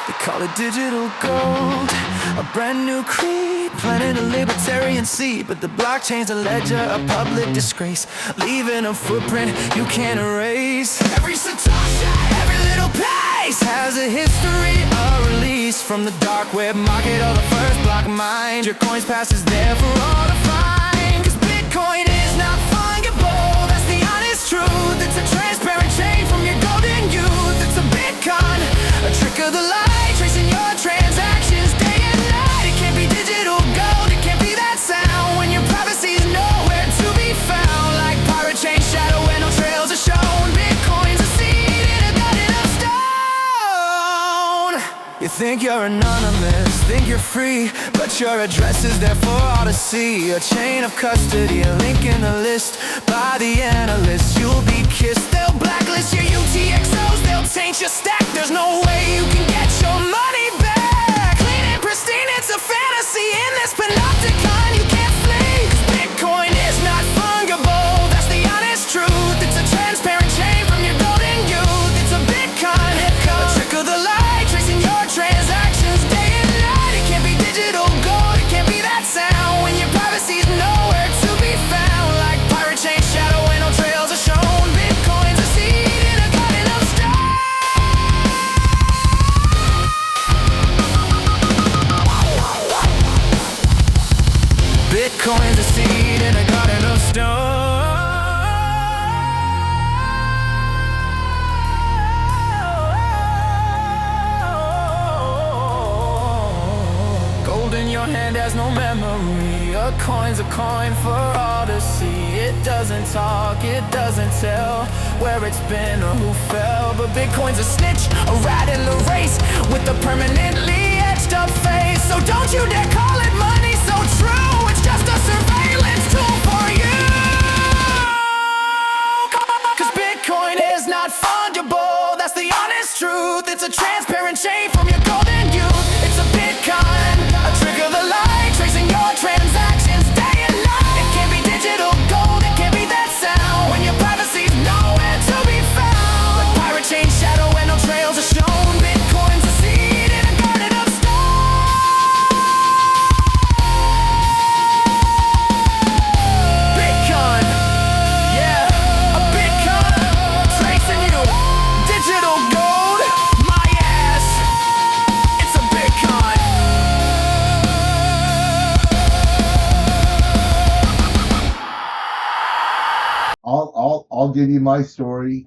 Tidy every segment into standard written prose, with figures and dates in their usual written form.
They call it digital gold, a brand new creed, planting a libertarian seed. But the blockchain's a ledger, a public disgrace, leaving a footprint you can't erase. Every satoshi, every little piece has a history, a release from the dark web market or the first block mine. Your coin's past is there for all to find, 'cause Bitcoin is not fungible, that's the honest truth. It's a transparent chain from your golden youth. It's a Bitcoin, a trick of the light, tracing your transactions day and night. It can't be digital gold, it can't be that sound when your privacy's nowhere to be found. Like pirate chain shadow where no trails are shown. Bitcoin's a seed in a garden of stone. You think you're anonymous, think you're free, but your address is there for all to see. A chain of custody, a link in the list by the analysts. You'll be kissed, they'll blacklist your UTXOs, they'll taint your stack. There's no way you can get your money back. Clean and pristine, it's a fantasy in this panopticon you can't flee. 'Cause Bitcoin is not fungible, that's the honest truth. It's a transparent chain from your golden youth. It's a Bitcoin, a trick of the light, tracing your transactions day and night. It can't be digital gold, it can't be that sound when your privacy's nowhere to be found. Like pirate chain shadow where no trails are shown. Bitcoin's a seed in a garden of stone. Bitcoin's a seed in a garden of stone. Gold in your hand has no memory. A coin's a coin for all to see. It doesn't talk, it doesn't tell where it's been or who fell. But Bitcoin's a snitch, a rat in the race with a permanently etched up face. So don't you dare call it money so true. It's just a surveillance tool for you. 'Cause Bitcoin is not fungible, that's the honest truth. It's a transparent chain from your golden youth. It's a Bitcoin, a trick of the light, tracing your transactions day and night. It can't be digital gold, it can't be that sound when your privacy's nowhere to be found. Like pirate chain shadow where no trails are shown. Bitcoin's a seed in a garden of stone. Bitcoin, yeah, a Bitcoin, tracing you, digital gold, my ass. It's a Bitcoin. I'll give you my story.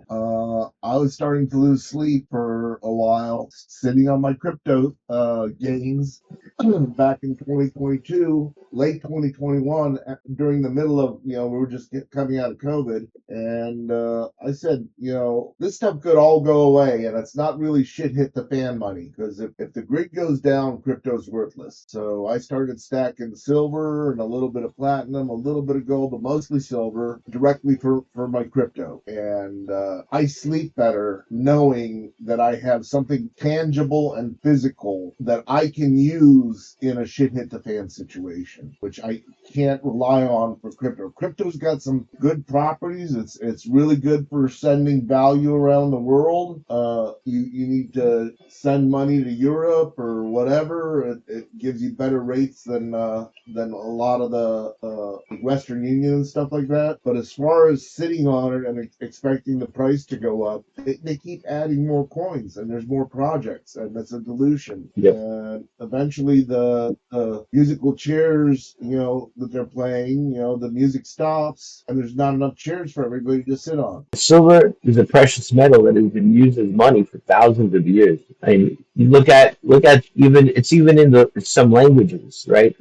I was starting to lose sleep for a while, sitting on my crypto gains back in 2022, late 2021, during the middle of, we were just coming out of COVID. And I said, this stuff could all go away, and it's not really shit hit the fan money, because if the grid goes down, crypto's worthless. So I started stacking silver and a little bit of platinum, a little bit of gold, but mostly silver, directly for my crypto. And I sleep better knowing that I have something tangible and physical that I can use in a shit hit the fan situation, which I can't rely on for crypto. Crypto's got some good properties. It's really good for sending value around the world. You need to send money to Europe or whatever. It gives you better rates than a lot of the Western Union and stuff like that. But as far as sitting on it and expecting the price to go up, they keep adding more coins, and there's more projects, and that's a dilution. Yep. And eventually the musical chairs, that they're playing, the music stops, and there's not enough chairs for everybody to sit on. Silver is a precious metal that has been used as money for thousands of years. I mean, you look at even in some languages, right?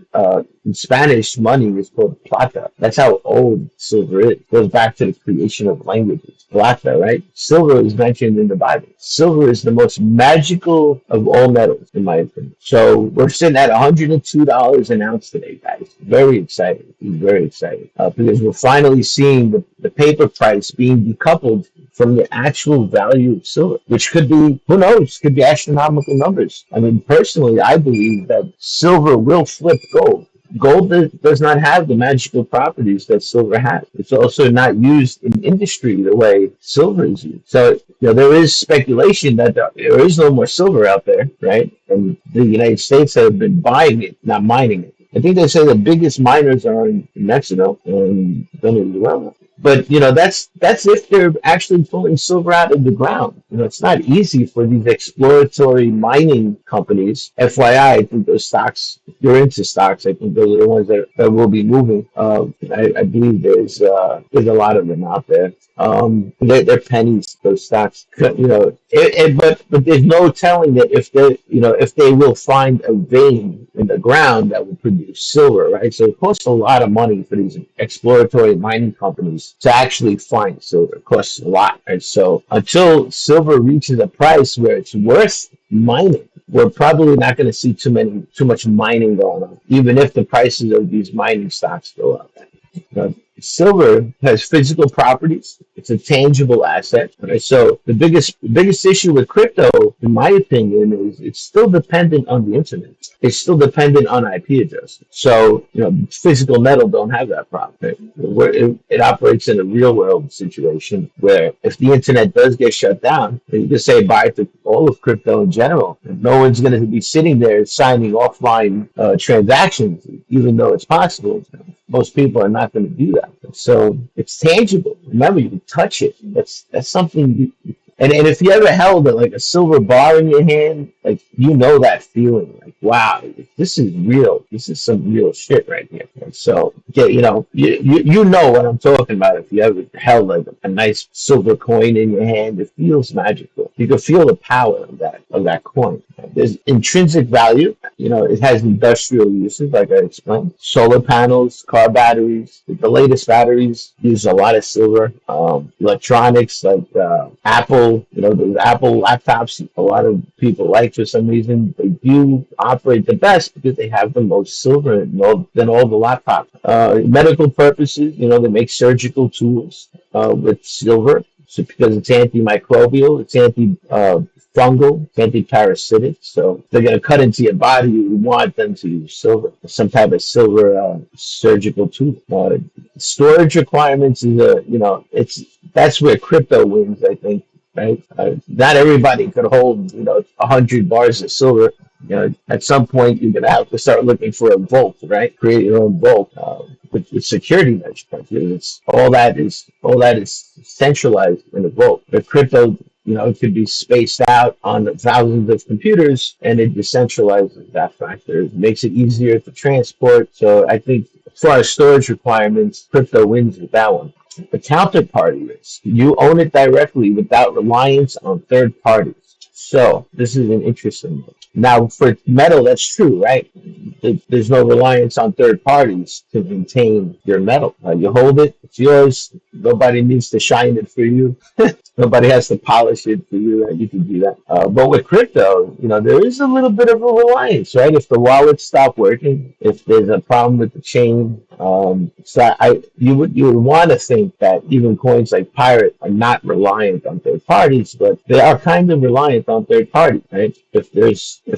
In Spanish, money is called plata. That's how old silver is. It goes back to the creation of languages. Plata, right? Silver is mentioned in the Bible. Silver is the most magical of all metals, in my opinion. So we're sitting at $102 an ounce today, guys. Very excited. Very excited because we're finally seeing the paper price being decoupled from the actual value of silver, which could be, who knows, could be astronomical numbers. I mean, personally, I believe that silver will flip gold. gold does not have the magical properties that silver has. It's also not used in industry the way silver is used. So, there is speculation that there is no more silver out there, right? And the United States have been buying it, not mining it. I think they say the biggest miners are in Mexico and Venezuela. But that's if they're actually pulling silver out of the ground. It's not easy for these exploratory mining companies. FYI, I think those stocks, if you're into stocks, I think those are the ones that will be moving. I believe there's a lot of them out there. They're pennies, those stocks. But there's no telling that if they will find a vein in the ground that will produce silver, right? So it costs a lot of money for these exploratory mining companies to actually find silver. It costs a lot, right? So until silver reaches a price where it's worth mining, we're probably not going to see too much mining going on, even if the prices of these mining stocks go up. Silver has physical properties. It's a tangible asset. Right? So the biggest issue with crypto, in my opinion, is it's still dependent on the internet. It's still dependent on IP addresses. So physical metal don't have that problem. Right? Where it operates in a real world situation where if the internet does get shut down, you can say bye to all of crypto in general. And no one's going to be sitting there signing offline transactions, even though it's possible. Most people are not going to do that. So it's tangible. Remember, you can touch it. That's something. And if you ever held like a silver bar in your hand, like that feeling, like wow, this is real. This is some real shit right here. And so you know what I'm talking about. If you ever held like a nice silver coin in your hand, it feels magical. You can feel the power of that coin. There's intrinsic value. It has industrial uses, like I explained. Solar panels, car batteries. The latest batteries use a lot of silver. Electronics like Apple, the Apple laptops, a lot of people like for some reason. They do operate the best because they have the most silver than all the laptops. Medical purposes, they make surgical tools with silver. So because it's antimicrobial, it's fungal, it's anti-parasitic. So if they're going to cut into your body, you want them to use silver, some type of silver surgical tool. Storage requirements is that's where crypto wins, I think. Right? Not everybody could hold 100 bars of silver. At some point you're going to have to start looking for a vault, right? Create your own vault with security measures. It's all that is centralized in a vault. But crypto, it could be spaced out on thousands of computers, and it decentralizes that factor. It makes it easier to transport. So I think as far as storage requirements, crypto wins with that one. The counterparty risk. You own it directly without reliance on third parties. So this is an interesting one. Now for metal, that's true, right? There's no reliance on third parties to maintain your metal. You hold it, it's yours. Nobody needs to shine it for you. Nobody has to polish it for you. You can do that. But with crypto, there is a little bit of a reliance, right? If the wallets stop working, if there's a problem with the chain, you would want to think that even coins like Pirate are not reliant on third parties, but they are kind of reliant on third parties, right? If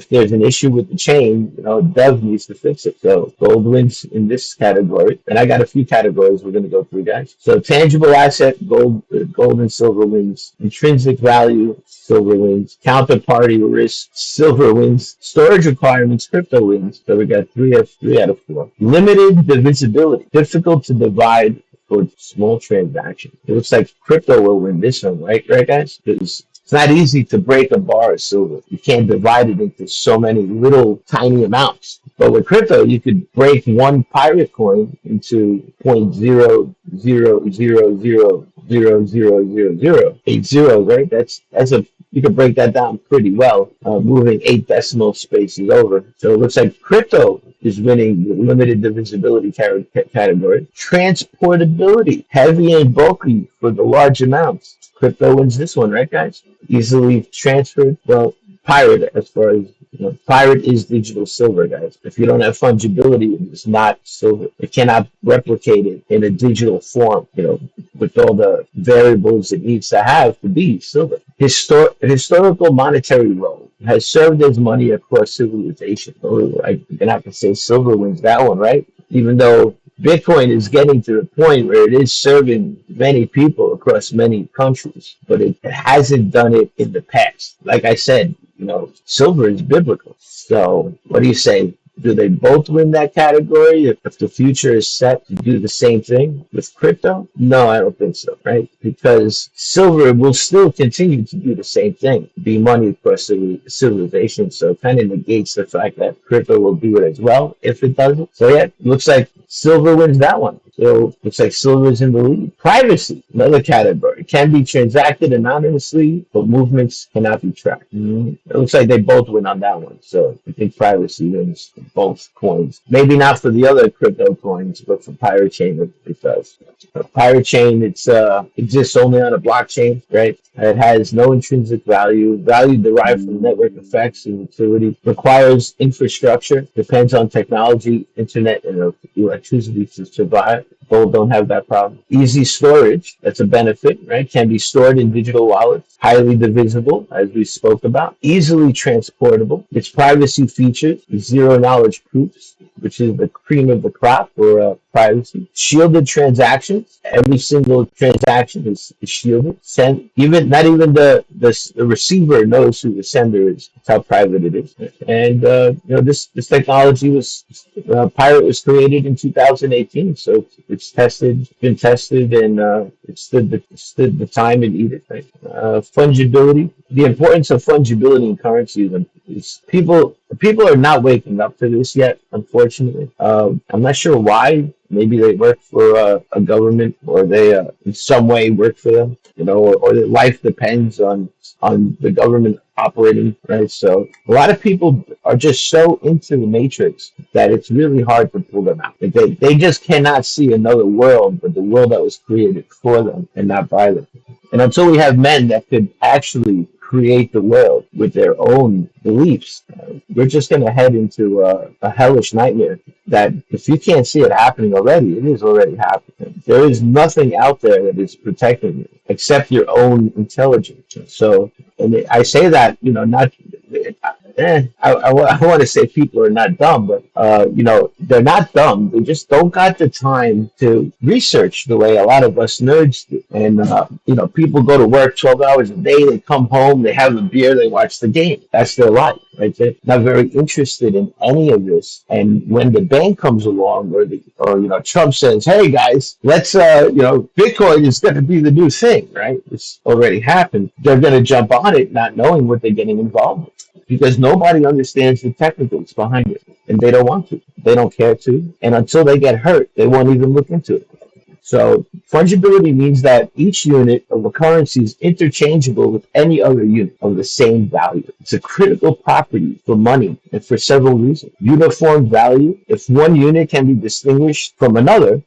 there's an issue with the chain, Dev needs to fix it. So gold wins in this category, and I got a few categories we're going to go through, guys. So tangible asset, gold and silver wins. Intrinsic value, silver wins. Counterparty risk, silver wins. Storage requirements, crypto wins. So we got three out of four. Limited divisibility, difficult to divide for small transactions. It looks like crypto will win this one, right, guys? Because it's not easy to break a bar of silver. You can't divide it into so many little tiny amounts. But with crypto, you could break one pirate coin into 0.000000080, right? You can break that down pretty well, moving 8 decimal spaces over. So it looks like crypto is winning the limited divisibility category. Transportability, heavy and bulky for the large amounts. Crypto wins this one, right, guys? Easily transferred. Well, Pirate, as far as Pirate is digital silver, guys. If you don't have fungibility, it's not silver. It cannot replicate it in a digital form, with all the variables it needs to have to be silver. Historical monetary role. has served as money across civilization. Oh, I'm gonna have to say silver wins that one, right? Even though Bitcoin is getting to the point where it is serving many people across many countries, but it hasn't done it in the past. Like I said, silver is biblical. So what do you say? Do they both win that category if the future is set to do the same thing with crypto? No, I don't think so, right? Because silver will still continue to do the same thing, be money across civilization. So it kind of negates the fact that crypto will do it as well if it doesn't. So yeah, looks like silver wins that one. So looks like silver is in the lead. Privacy, another category, can be transacted anonymously, but movements cannot be tracked. It looks like they both win on that one. So I think privacy wins both coins. Maybe not for the other crypto coins, but for Pirate Chain it does. Pirate Chain, it's exists only on a blockchain, right? It has no intrinsic value. Value derived from network effects and utility. Requires infrastructure. Depends on technology, internet, and electricity to survive. Gold don't have that problem. Easy storage, that's a benefit, right? Can be stored in digital wallets. Highly divisible, as we spoke about. Easily transportable. Its privacy features, zero knowledge proofs, which is the cream of the crop for privacy. Shielded transactions. Every single transaction is shielded. Not even the receiver knows who the sender is. That's how private it is. And this technology Pirate was created in 2018, so it's been tested, and it stood the time and needed. Right? Fungibility. The importance of fungibility in currency is people are not waking up to this yet, unfortunately. I'm not sure why. Maybe they work for a government, or they in some way work for them, or their life depends on the government operating, right? So a lot of people are just so into the matrix that it's really hard to pull them out. They just cannot see another world but the world that was created for them and not by them. And until we have men that could actually create the world with their own beliefs, we're just going to head into a hellish nightmare that if you can't see it happening already, it is already happening. There is nothing out there that is protecting you except your own intelligence. So, and I say that, not. I want to say people are not dumb, but they're not dumb. They just don't got the time to research the way a lot of us nerds do. And people go to work 12 hours a day. They come home, they have a beer, they watch the game. That's their life, right? They're not very interested in any of this. And when the bank comes along, or Trump says, "Hey guys, let's Bitcoin is going to be the new thing," right? It's already happened. They're going to jump on it, not knowing what they're getting involved with, because nobody understands the technicals behind it, and they don't want to. They don't care to, and until they get hurt, they won't even look into it. So fungibility means that each unit of a currency is interchangeable with any other unit of the same value. It's a critical property for money, and for several reasons. Uniform value. If one unit can be distinguished from another,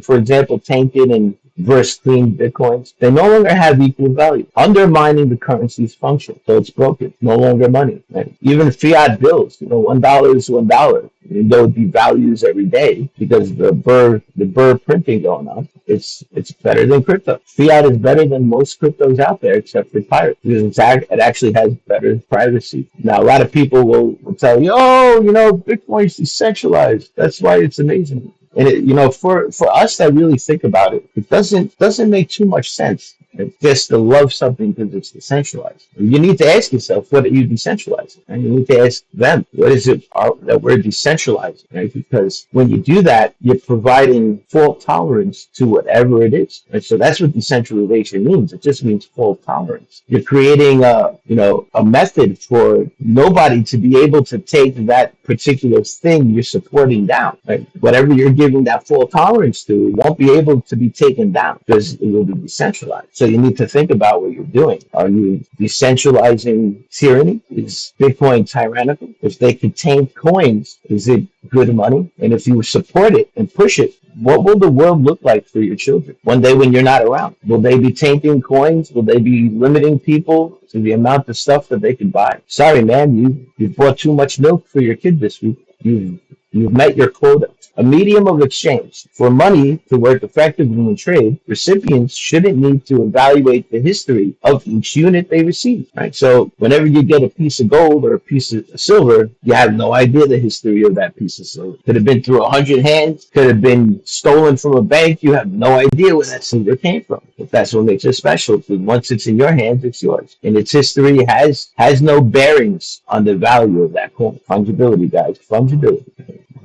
for example, tainted and versus clean bitcoins, they no longer have equal value, undermining the currency's function. So it's broken, no longer money. Right? Even fiat bills, $1 is $1. Even though it devalues every day because the burr printing going on, it's better than crypto. Fiat is better than most cryptos out there except for Pirate, because it actually has better privacy. Now a lot of people will tell you, Bitcoin is decentralized. That's why it's amazing. And for us that really think about it, it doesn't make too much sense. Just to love something because it's decentralized. You need to ask yourself, what are you decentralizing? And you need to ask them, what is it that we're decentralizing? Right? Because when you do that, you're providing fault tolerance to whatever it is. Right? So that's what decentralization means. It just means fault tolerance. You're creating a method for nobody to be able to take that particular thing you're supporting down. Right? Whatever you're giving that fault tolerance to won't be able to be taken down because it will be decentralized. So you need to think about what you're doing. Are you decentralizing tyranny? Is Bitcoin tyrannical? If they contain coins, is it good money? And if you support it and push it, what will the world look like for your children one day when you're not around? Will they be tainting coins? Will they be limiting people to the amount of stuff that they can buy? Sorry, man, you bought too much milk for your kid this week. You've You've met your quota. A medium of exchange. For money to work effectively in trade, recipients shouldn't need to evaluate the history of each unit they receive. Right? So whenever you get a piece of gold or a piece of silver, you have no idea the history of that piece of silver. Could have been through 100 hands, could have been stolen from a bank. You have no idea where that silver came from. But that's what makes it special. Because once it's in your hands, it's yours. And its history has no bearings on the value of that coin. Fungibility, guys. Fungibility.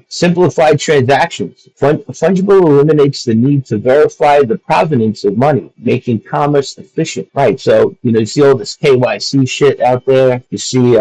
Simplified transactions. Fungible eliminates the need to verify the provenance of money, making commerce efficient. Right. So, you see all this KYC shit out there. You see,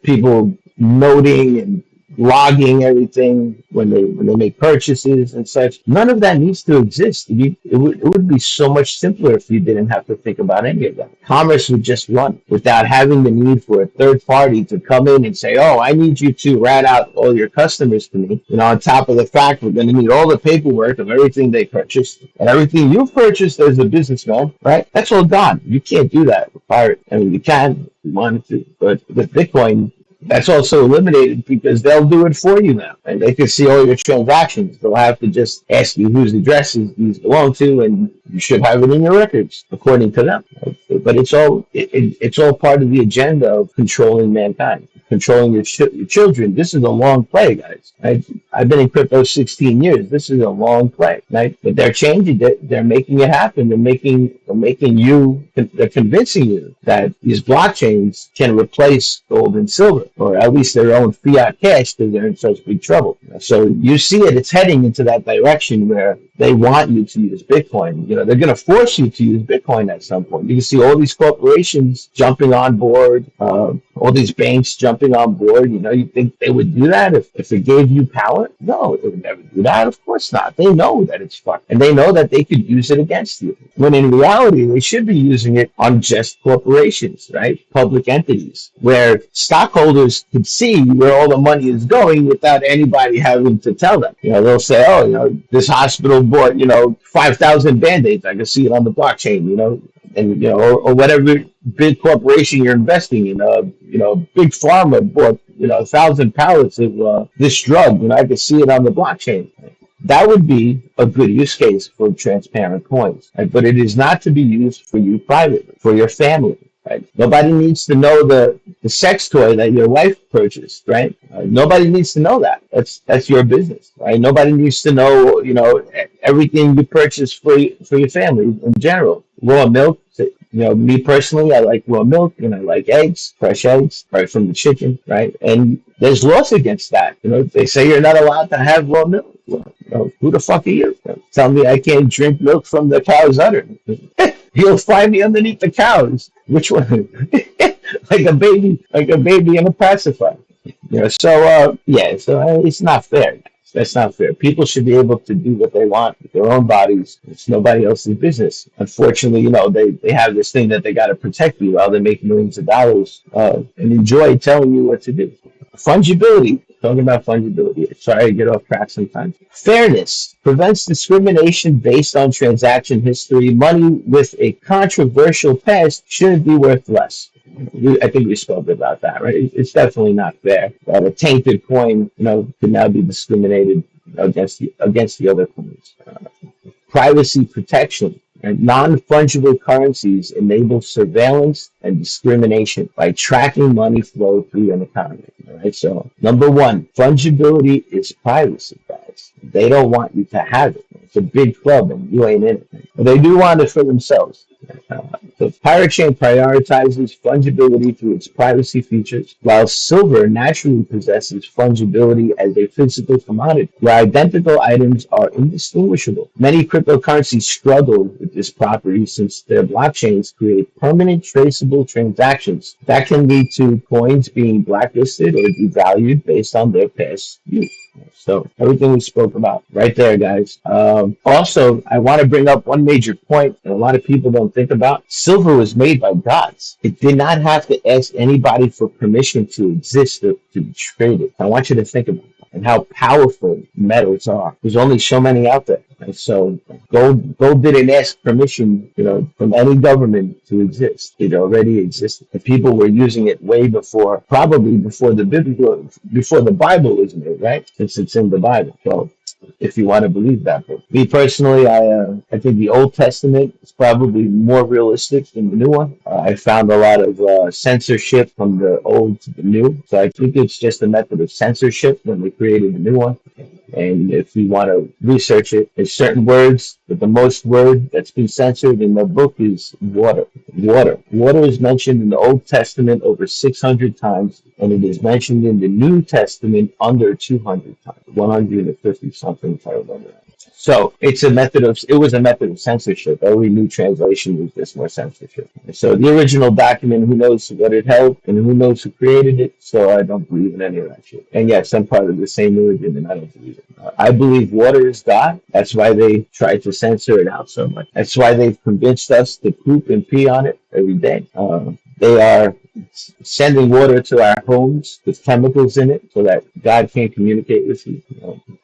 people noting and logging everything when they make purchases and such. None of that needs to exist. It would be so much simpler if you didn't have to think about any of that. Commerce would just run without having the need for a third party to come in and say, "Oh, I need you to rat out all your customers to me." On top of the fact, we're going to need all the paperwork of everything they purchased and everything you've purchased as a businessman. Right? That's all gone. You can't do that with pirate. I mean, you can if you wanted to, but with Bitcoin, that's also eliminated because they'll do it for you now. And they can see all your transactions. They'll have to just ask you whose addresses these belong to, and you should have it in your records, according to them. But it's all part of the agenda of controlling mankind, controlling your children. This is a long play, guys. Right? I've been in crypto 16 years. This is a long play, right? But they're changing it. They're making it happen. They're convincing you that these blockchains can replace gold and silver, or at least their own fiat cash, because they're in such big trouble. So you see it's heading into that direction where they want you to use Bitcoin. They're going to force you to use Bitcoin at some point. You can see all these corporations jumping on board, all these banks jumping on board. You think they would do that if it gave you power? No, they would never do that. Of course not. They know that it's fucked, and they know that they could use it against you. When in reality, they should be using it on just corporations, right? Public entities, where stockholders can see where all the money is going without anybody having to tell them. They'll say, "Oh, this hospital bought, 5,000 Band-Aids. I can see it on the blockchain, and or whatever big corporation you're investing in. Big pharma bought 1,000 pallets of this drug. I can see it on the blockchain." That would be a good use case for transparent coins, right? But it is not to be used for you privately, for your family. Right? Nobody needs to know the sex toy that your wife purchased, right? Nobody needs to know that. That's your business, right? Nobody needs to know, everything you purchase for your family in general. Raw milk. Me personally, I like raw milk and I like eggs, fresh eggs, right from the chicken, right? And there's laws against that. They say you're not allowed to have raw milk. Well, who the fuck are you? Tell me I can't drink milk from the cow's udder. You'll find me underneath the cows. Which one? like a baby in a pacifier. So it's not fair. That's not fair. People should be able to do what they want with their own bodies. It's nobody else's business. Unfortunately, they have this thing that they got to protect you while they make millions of dollars and enjoy telling you what to do. Fungibility. Talking about fungibility. Sorry, I get off track sometimes. Fairness prevents discrimination based on transaction history. Money with a controversial past shouldn't be worth less. I think we spoke about that, right? It's definitely not fair that a tainted coin, can now be discriminated against the other coins. Privacy protection. And non-fungible currencies enable surveillance and discrimination by tracking money flow through an economy. All right. So number one, fungibility is privacy, guys. They don't want you to have it. It's a big club and you ain't in it. But they do want it for themselves. The Pirate Chain prioritizes fungibility through its privacy features, while silver naturally possesses fungibility as a physical commodity, where identical items are indistinguishable. Many cryptocurrencies struggle with this property since their blockchains create permanent traceable transactions that can lead to coins being blacklisted or devalued based on their past use. So everything we spoke about right there, guys. Also, I want to bring up one major point that a lot of people don't think about. Silver was made by gods. It did not have to ask anybody for permission to exist or to be traded. I want you to think about that. and how powerful metals are. There's only so many out there. And so gold didn't ask permission, from any government to exist. It already existed. And people were using it way before, probably before the Bible was made, right? Since it's in the Bible. So if you want to believe that. But me personally, I think the Old Testament is probably more realistic than the new one. I found a lot of censorship from the old to the new, so I think it's just a method of censorship when they created the new one. And if you want to research it, there's certain words, but the most word that's been censored in the book is water. Water is mentioned in the Old Testament over 600 times, and it is mentioned in the New Testament under 200 times, 150 something, if I remember that. So it was a method of censorship. Every new translation was just more censorship. So the original document, who knows what it held and who knows who created it. So I don't believe in any of that shit. And yes, I'm part of the same religion and I don't believe it. I believe water is God. That's why they try to censor it out so much. That's why they've convinced us to poop and pee on it every day. They are sending water to our homes with chemicals in it so that God can't communicate with you.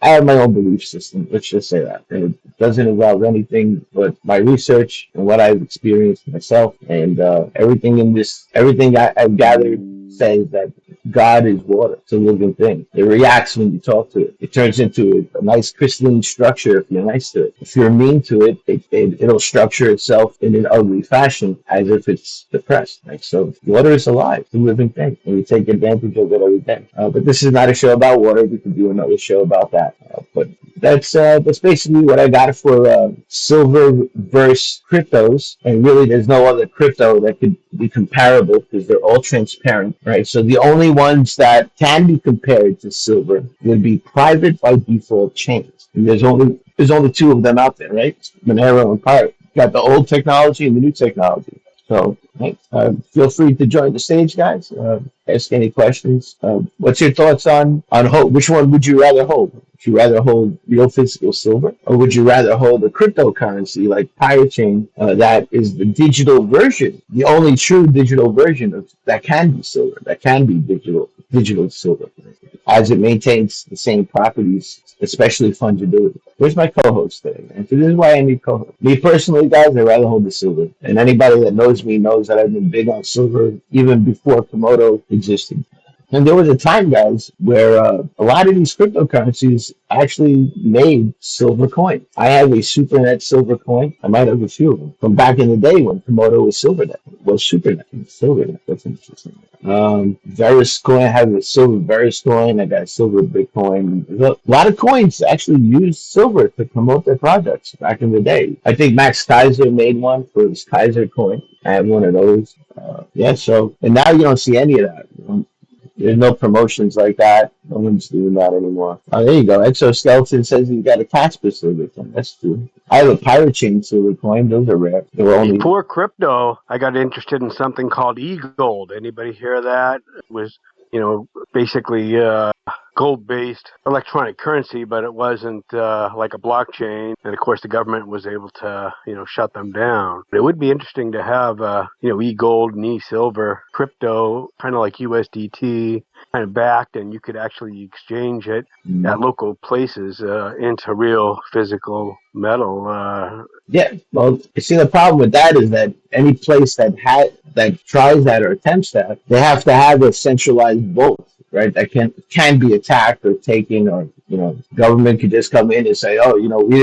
I have my own belief system. Let's just say that. And it doesn't involve anything but my research and what I've experienced myself. And everything I've gathered says that God is water. It's a living thing. It reacts when you talk to it. It turns into a nice crystalline structure if you're nice to it. If you're mean to it, it'll structure itself in an ugly fashion as if it's depressed. Right? So water is alive. It's a living thing. And we take advantage of it every day. But this is not a show about water. We could do another show about that. But that's basically what I got for silver versus cryptos. And really, there's no other crypto that could be comparable because they're all transparent, right? So the only ones that can be compared to silver would be private by default chains. And there's only two of them out there, right? Monero and Pirate. Got the old technology and the new technology. So feel free to join the stage, guys. Ask any questions. What's your thoughts on hold? Which one would you rather hold? Would you rather hold real physical silver, or would you rather hold a cryptocurrency like Pirate Chain that is the digital version, the only true digital version of that can be silver, that can be digital silver, as it maintains the same properties, especially fungibility. Where's my co-host today, man? So this is why I need co-host. Me personally, guys, I'd rather hold the silver. And anybody that knows me knows that I've been big on silver even before Komodo existed. And there was a time, guys, where a lot of these cryptocurrencies actually made silver coin. I have a SuperNet silver coin. I might have a few of them from back in the day when Komodo was SuperNet. SuperNet. That's interesting. Verus coin. I have a silver Verus coin. I got a silver Bitcoin. A lot of coins actually used silver to promote their projects back in the day. I think Max Kaiser made one for his Kaiser coin. I have one of those. And now you don't see any of that. There's no promotions like that. No one's doing that anymore. Oh, there you go. Exoskeleton says he's got a Casper silver coin. That's true. I have a Pirate Chain silver coin. Those are rare. They were only Before crypto, I got interested in something called e-gold. Anybody hear that? It was, basically gold-based electronic currency, but it wasn't like a blockchain. And of course, the government was able to, shut them down. It would be interesting to have, e-gold and e-silver crypto, kind of like USDT, kind of backed, and you could actually exchange it at local places into real physical metal. Yeah, well, you see, the problem with that is that any place that tries that or attempts that, they have to have a centralized vault, right? That can be attacked or taken, or government could just come in and say, oh, we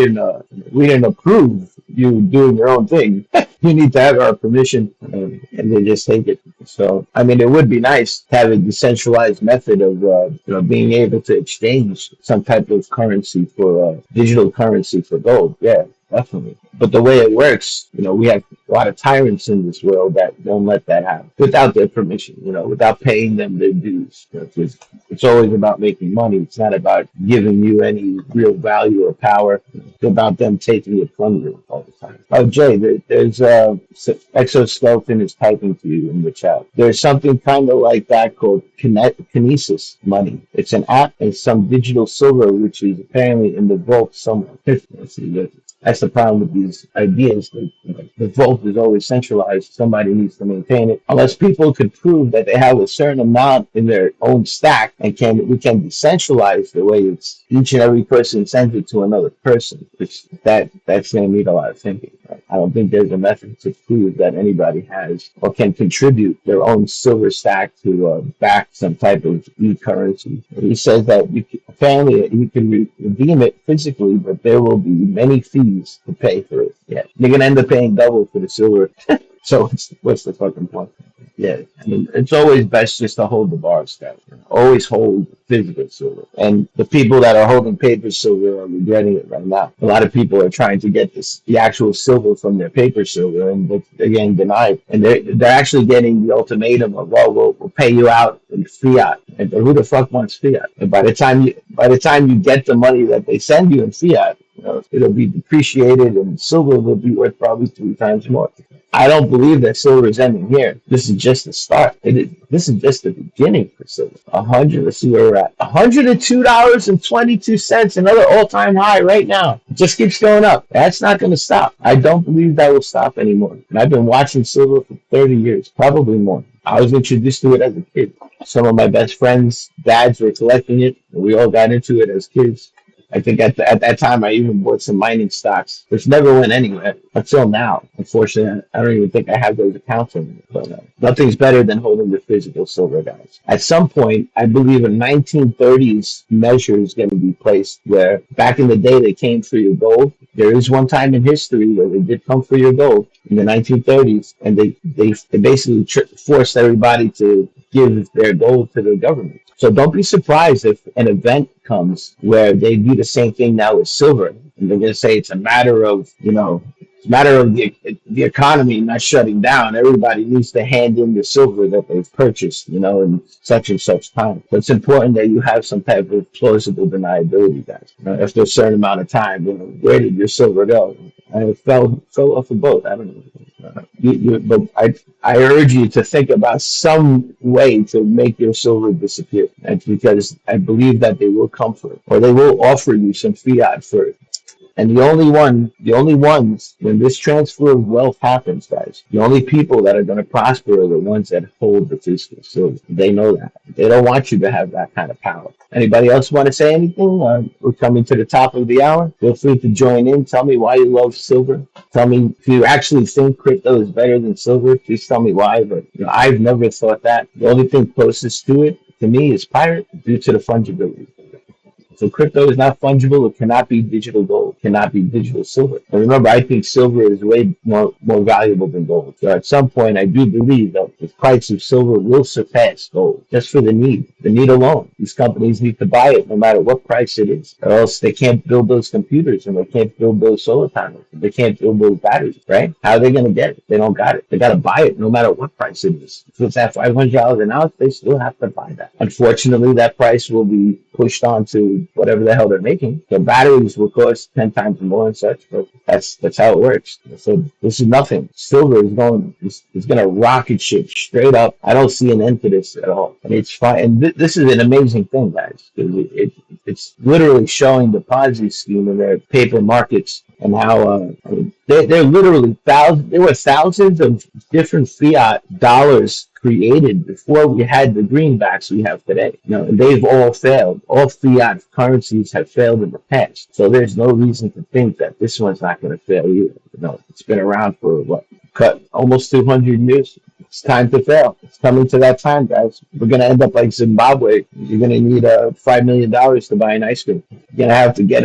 didn't approve you doing your own thing. You need to have our permission, and they just take it. So, I mean, it would be nice to have a decentralized method of being able to exchange some type of currency for digital currency for gold. Yeah, definitely. But the way it works, we have a lot of tyrants in this world that don't let that happen without their permission, without paying them their dues. It's always about making money. It's not about giving you any real value or power. It's about them taking it from you all the time. Oh, Jay, there's Exoskeleton is typing to you in the chat. There's something kind of like that called Kinesis money. It's an app and some digital silver, which is apparently in the vault somewhere. Let's see. That's the problem with these ideas. The vote is always centralized. Somebody needs to maintain it. Unless people could prove that they have a certain amount in their own stack and we can decentralize the way it's each and every person sends it to another person. Which that's going to need a lot of thinking. Right? I don't think there's a method to prove that anybody has or can contribute their own silver stack to back some type of e-currency. He says that apparently you can redeem it physically, but there will be many fees to pay for it. Yeah, you're gonna end up paying double for the silver. So what's the fucking point? Yeah, I mean, it's always best just to hold the bar stack. Always hold physical silver. And the people that are holding paper silver are regretting it right now. A lot of people are trying to get the actual silver from their paper silver, and they're getting denied. And they're actually getting the ultimatum of, well, we'll pay you out in fiat. And who the fuck wants fiat? And by the time you get the money that they send you in fiat, it'll be depreciated, and silver will be worth probably 3 times more. I don't believe that silver is ending here. This is just the start. This is just the beginning for silver. Let's see where we're at. $102.22, another all-time high right now. It just keeps going up. That's not going to stop. I don't believe that will stop anymore. And I've been watching silver for 30 years, probably more. I was introduced to it as a kid. Some of my best friends' dads were collecting it, and we all got into it as kids. I think at that time I even bought some mining stocks, which never went anywhere until now. Unfortunately, I don't even think I have those accounts anymore. But nothing's better than holding the physical silver, guys. At some point, I believe a 1930s measure is going to be placed where back in the day they came for your gold. There is one time in history where they did come for your gold in the 1930s, and they basically forced everybody to give their gold to the government. So don't be surprised if an event comes where they do the same thing now with silver, and they're going to say it's a matter of the economy not shutting down. Everybody needs to hand in the silver that they've purchased, in such and such time. But it's important that you have some type of plausible deniability, guys. After a certain amount of time, where did your silver go? It fell off a boat. I don't know. But I urge you to think about some way to make your silver disappear. That's because I believe that they will come for it, or they will offer you some fiat for it. And the only ones, when this transfer of wealth happens, guys, the only people that are going to prosper are the ones that hold the physical silver. They know that. They don't want you to have that kind of power. Anybody else want to say anything? We're coming to the top of the hour. Feel free to join in. Tell me why you love silver. Tell me if you actually think crypto is better than silver. Please tell me why. But I've never thought that. The only thing closest to it, to me, is pirate due to the fungibility. So crypto is not fungible. It cannot be digital gold. It cannot be digital silver. And remember, I think silver is way more valuable than gold. So at some point, I do believe that the price of silver will surpass gold just for the need alone. These companies need to buy it no matter what price it is, or else they can't build those computers and they can't build those solar panels. They can't build those batteries, right? How are they going to get it? They don't got it. They got to buy it no matter what price it is. If it's at $500 an ounce, they still have to buy that. Unfortunately, that price will be pushed on to whatever the hell they're making. The batteries will cost 10 times more and such, but that's how it works. So this is nothing. Silver is going to rocket ship straight up. I don't see an end to this at all. And it's fine. And this is an amazing thing, guys. It's literally showing the Ponzi scheme in their paper markets and how they're literally there were thousands of different fiat dollars created before we had the greenbacks we have today. And they've all failed. All fiat currencies have failed in the past. So there's no reason to think that this one's not going to fail either. It's been around for almost 200 years. It's time to fail. It's coming to that time, guys. We're going to end up like Zimbabwe. You're going to need $5 million to buy an ice cream. You're going to have to get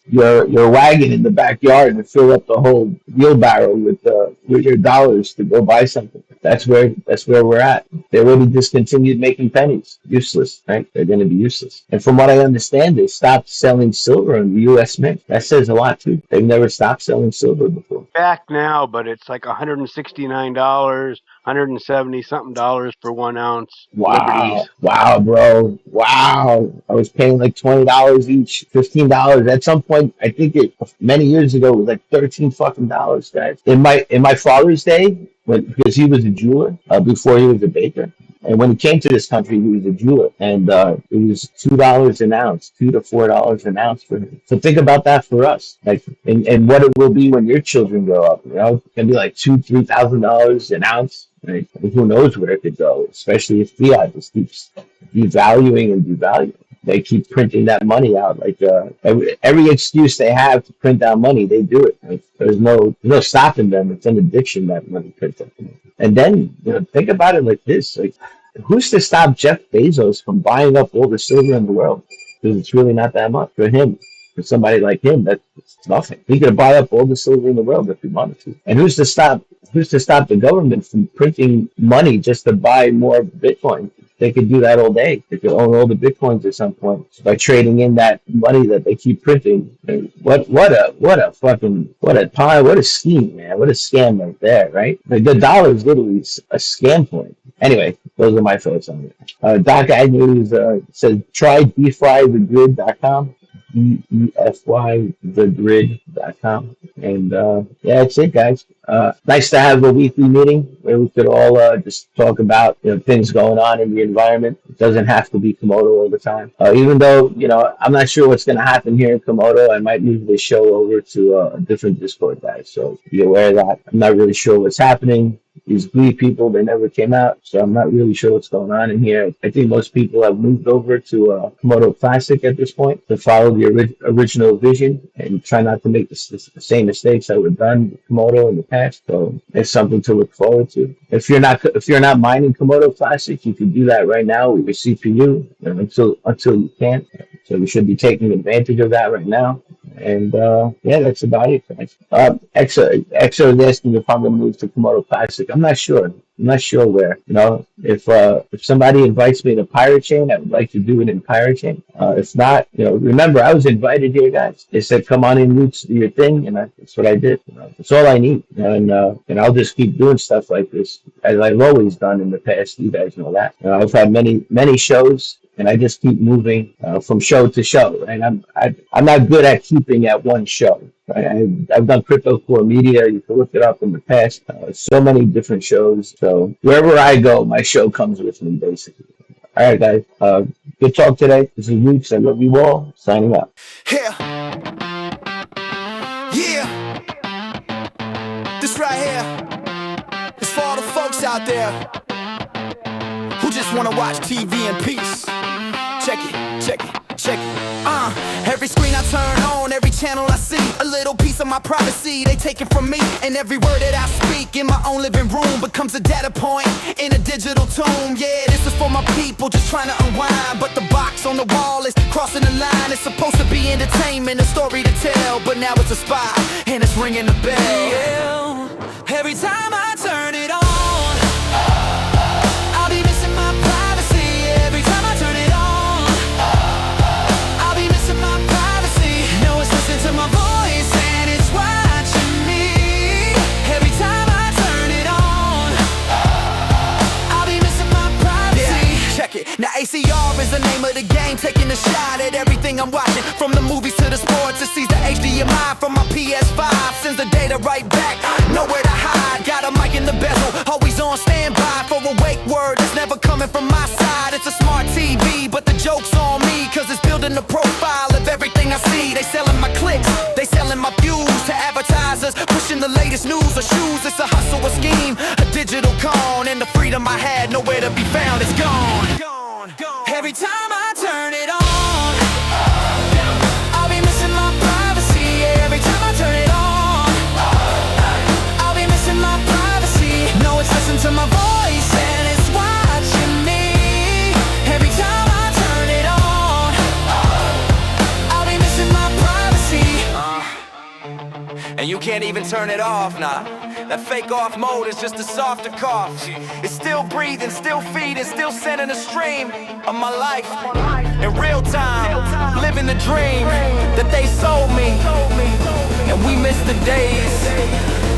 your wagon in the backyard and fill up the whole wheelbarrow with your dollars to go buy something. That's where we're at. They already discontinued making pennies. Useless, right? They're going to be useless. And from what I understand, they stopped selling silver in the U.S. Mint. That says a lot too. They've never stopped selling silver before. Back now, but it's like $169, $170 something for 1 ounce. Liberties. Wow, bro. Wow. I was paying like $20 each, $15. At some point, I think many years ago, it was like $13 fucking dollars, guys. In my father's day, because he was a jeweler before he was a baker. And when he came to this country, he was a jeweler, and it was $2 an ounce, $2 to $4 an ounce for him. So think about that for us, like, and what it will be when your children grow up. It's gonna be like $2,000-3,000 an ounce. Right? Who knows where it could go, especially if fiat just keeps devaluing and devaluing. They keep printing that money out. Like every excuse they have to print out money, they do it. Like, there's no stopping them. It's an addiction, that money printing. And then think about it like this: like, who's to stop Jeff Bezos from buying up all the silver in the world? Because it's really not that much for him. For somebody like him, that's nothing. He could buy up all the silver in the world if he wanted to. And who's to stop the government from printing money just to buy more Bitcoin? They could do that all day. They could own all the Bitcoins at some point by trading in that money that they keep printing. What a scheme, man. What a scam right there, right? The dollar is literally a scam point. Anyway, those are my thoughts on it. Doc Agnew says try defythegrid.com. defythegrid.com. And yeah, that's it, guys. Nice to have a weekly meeting where we could all just talk about things going on in the environment. It doesn't have to be Komodo all the time. Even though I'm not sure what's going to happen here in Komodo, I might move this show over to a different Discord, guys. So be aware of that. I'm not really sure what's happening. These Glee people, they never came out, so I'm not really sure what's going on in here. I think most people have moved over to Komodo Classic at this point to follow the original vision and try not to make the same mistakes that were done with Komodo in the past. So it's something to look forward to. If you're not mining Komodo Classic, you can do that right now with your CPU until you can. So you should be taking advantage of that right now. And yeah, that's about it, guys. Exo is asking if I'm going to move to Komodo Classic. I'm not sure. I'm not sure where. If somebody invites me to Pirate Chain, I would like to do it in Pirate Chain. If not, remember, I was invited here, guys. They said, come on in, Roots, do your thing, and that's what I did. That's all I need. And I'll just keep doing stuff like this, as I've always done in the past. You guys know that. I've had many shows, and I just keep moving from show to show. And I'm not good at keeping at one show. Right? I've done Crypto Core Media. You can look it up in the past. So many different shows. So wherever I go, my show comes with me, basically. All right, guys. Good talk today. This is Roots. I love you all. Signing out. Yeah. This right here is for all the folks out there who just want to watch TV in peace. Check it. Every screen I turn on, every channel I see, a little piece of my privacy they take it from me. And every word that I speak in my own living room becomes a data point in a digital tomb. Yeah, this is for my people just trying to unwind, but the box on the wall is crossing the line. It's supposed to be entertainment, a story to tell, but now it's a spy and it's ringing the bell. Yeah. Every time I turn it on, I'll be missing my privacy. Every time I turn it on, I'll be missing my privacy. No, it's listening to my voice and it's watching me. Every time I turn it on, I'll be missing my privacy. Yeah, check it. Now ACR is the name of the game, taking a shot at everything I'm watching, from the movies to the sports. It sees the HDMI from my PS5, sends the data right back, nowhere to hide. Got a mic in the bezel, always on standby for a wake word that's never coming from my side. It's a smart TV, but the joke's on me, cause it's building a profile of everything I see. They selling my clicks, they selling my views to advertisers, pushing the latest news or shoes. It's a hustle, a scheme, a digital con, and the freedom I had nowhere to be found. It's gone. Every time I turn it on, I'll be missing my privacy. Every time I turn it on, I'll be missing my privacy. No, it's listening to my voice and it's watching me. Every time I turn it on, I'll be missing my privacy. And you can't even turn it off, nah. That fake off mode is just a softer cough. It's still breathing, still feeding, still sending a stream of my life in real time, living the dream that they sold me. And we miss the days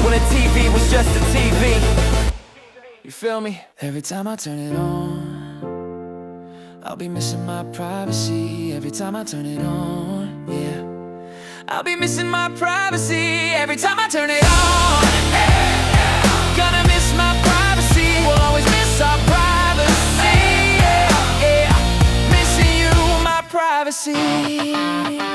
when a TV was just a TV. You feel me? Every time I turn it on, I'll be missing my privacy. Every time I turn it on, yeah, I'll be missing my privacy. Every time I turn it on, gonna miss my privacy. We'll always miss our privacy. see.